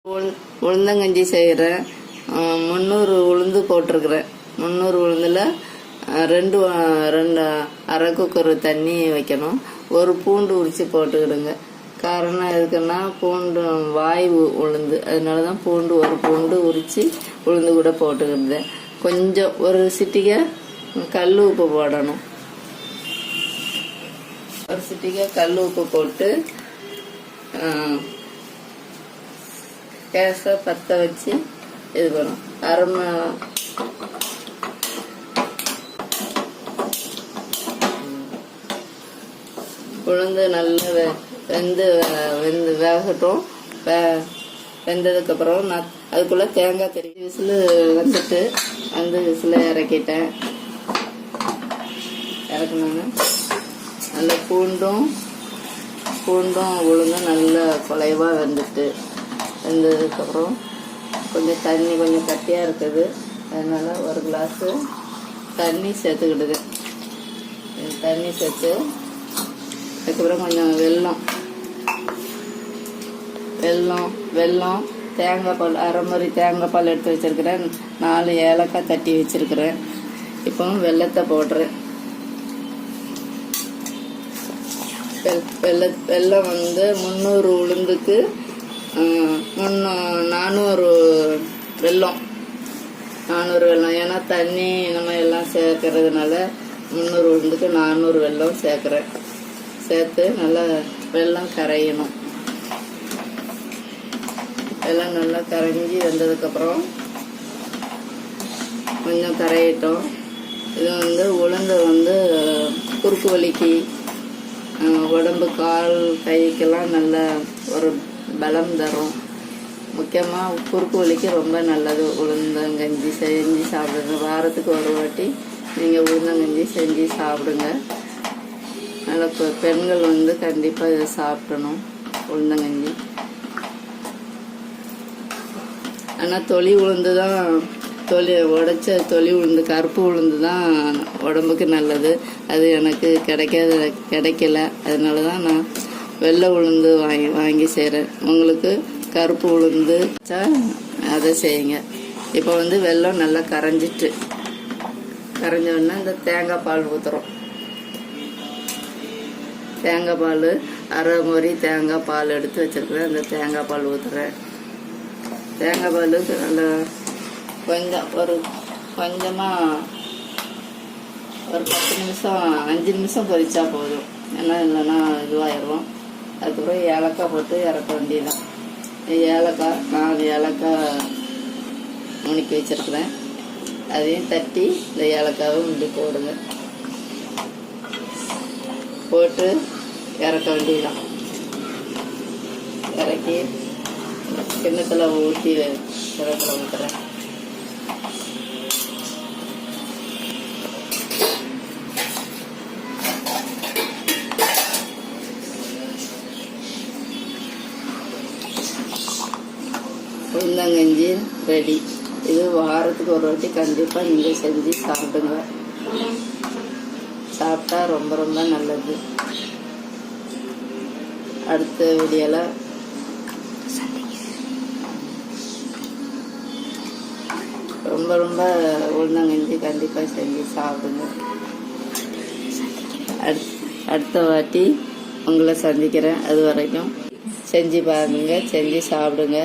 உளுந்தங்கஞ்சி செய்கிறேன். 300 உளுந்து போட்டிருக்கிறேன். 300 உளுந்தில் ரெண்டு அரை குக்கர் தண்ணி வைக்கணும். ஒரு பூண்டு உரித்து போட்டுக்கிடுங்க. காரணம் எதுக்குன்னா பூண்டு வாய்வு உளுந்து, அதனால தான் ஒரு பூண்டு உரித்து உளுந்து கூட போட்டுக்கிடுதேன். கொஞ்சம் ஒரு சிட்டிகை கல் உப்பு போடணும். ஒரு சிட்டிகை கல் உப்பு போட்டு கேஸை பற்ற வச்சு இது பண்ணும். உளுந்து நல்லா வெந்து வேகட்டும். வெந்ததுக்கப்புறம் நான் அதுக்குள்ளே தேங்காய் திருவி விசில் வந்துட்டு அந்த விசில் இறக்கிட்டேன். இறக்குனாங்க நல்ல பூண்டும் உளுந்தும் நல்லா குலைவாக வெந்துட்டு வெந்ததுக்கப்புறம் கொஞ்சம் தண்ணி கொஞ்சம் கட்டியாக இருக்குது. அதனால் ஒரு கிளாஸு தண்ணி சேர்த்துக்கிடுது. தண்ணி சேர்த்து அதுக்கப்புறம் கொஞ்சம் வெல்லம் தேங்காய் பால் அரை மாதிரி தேங்காய் பால் எடுத்து வச்சுருக்கிறேன். 4 ஏலக்காய் தட்டி வச்சுருக்கிறேன். இப்போ வெல்லத்தை போடுறேன். வெல்லம் 300 உளுந்துக்கு 400 வெல்லம். ஏன்னா தண்ணி நம்ம எல்லாம் சேர்க்கறதுனால 300 உளுந்துக்கு 400 வெல்லம் சேர்க்குறேன். சேர்த்து நல்லா வெல்லம் கரையணும். வெல்லம் நல்லா கரைஞ்சி வந்ததுக்கப்புறம் கொஞ்சம் கரையிட்டோம். இது உளுந்து குறுக்கு வலிக்கு உடம்பு கால் கைக்கெல்லாம் நல்ல ஒரு பலம் தரும். முக்கியமாக குறுக்கு வலிக்கு ரொம்ப நல்லது. உளுந்தங்கஞ்சி செஞ்சு சாப்பிடுங்க. வாரத்துக்கு ஒரு வாட்டி நீங்கள் உளுந்தங்கஞ்சி செஞ்சு சாப்பிடுங்க. நல்ல பெண்கள் கண்டிப்பாக இதை சாப்பிடணும் உளுந்தங்கஞ்சி. ஆனால் உளுந்து தான் உடைச்ச உளுந்து கருப்பு உளுந்து தான் உடம்புக்கு நல்லது. அது எனக்கு கிடைக்கல. அதனால தான் நான் வெள்ளை உளுந்து வாங்கி செய்கிறேன். உங்களுக்கு கருப்பு உளுந்து அதை செய்யுங்க. இப்போ வெல்லம் நல்லா கரைஞ்சிட்டு கரைஞ்சோடனே இந்த தேங்காய் பால் ஊற்றுறோம். தேங்காய் பால் அரை மாதிரி தேங்காய் பால் எடுத்து வச்சுருக்கிறேன். அந்த தேங்காய் பால் ஊற்றுறேன். தேங்காய் பாலுக்கு நல்லா கொஞ்சமாக ஒரு 10 நிமிஷம் 5 நிமிஷம் கொதிச்சா போதும். ஏன்னா இல்லைன்னா இதுவாகிடுவோம். அதுக்கப்புறம் ஏலக்காய் போட்டு இறக்க வேண்டியதான். ஏலக்காய் 4 ஏலக்காய் நுணுக்கி வச்சுருக்கிறேன். அதையும் தட்டி இந்த ஏலக்காவை போடுங்க. போட்டு இறக்க வேண்டியதான். இறக்கி கிண்ணத்தில் ஊற்றி கிணத்துல ஊற்றுறேன். உளுந்தங்கஞ்சி ரெடி. இது வாரத்துக்கு ஒரு வாட்டி கண்டிப்பாக நீங்கள் செஞ்சு சாப்பிடுங்க. சாப்பிட்டா ரொம்ப ரொம்ப நல்லது. அடுத்த வீடியோவில் ரொம்ப உளுந்தங்கஞ்சி கண்டிப்பாக செஞ்சு சாப்பிடுங்க. அடுத்த வாட்டி உங்களை சந்திக்கிறேன். அது வரைக்கும் செஞ்சு பாருங்க, செஞ்சு சாப்பிடுங்க.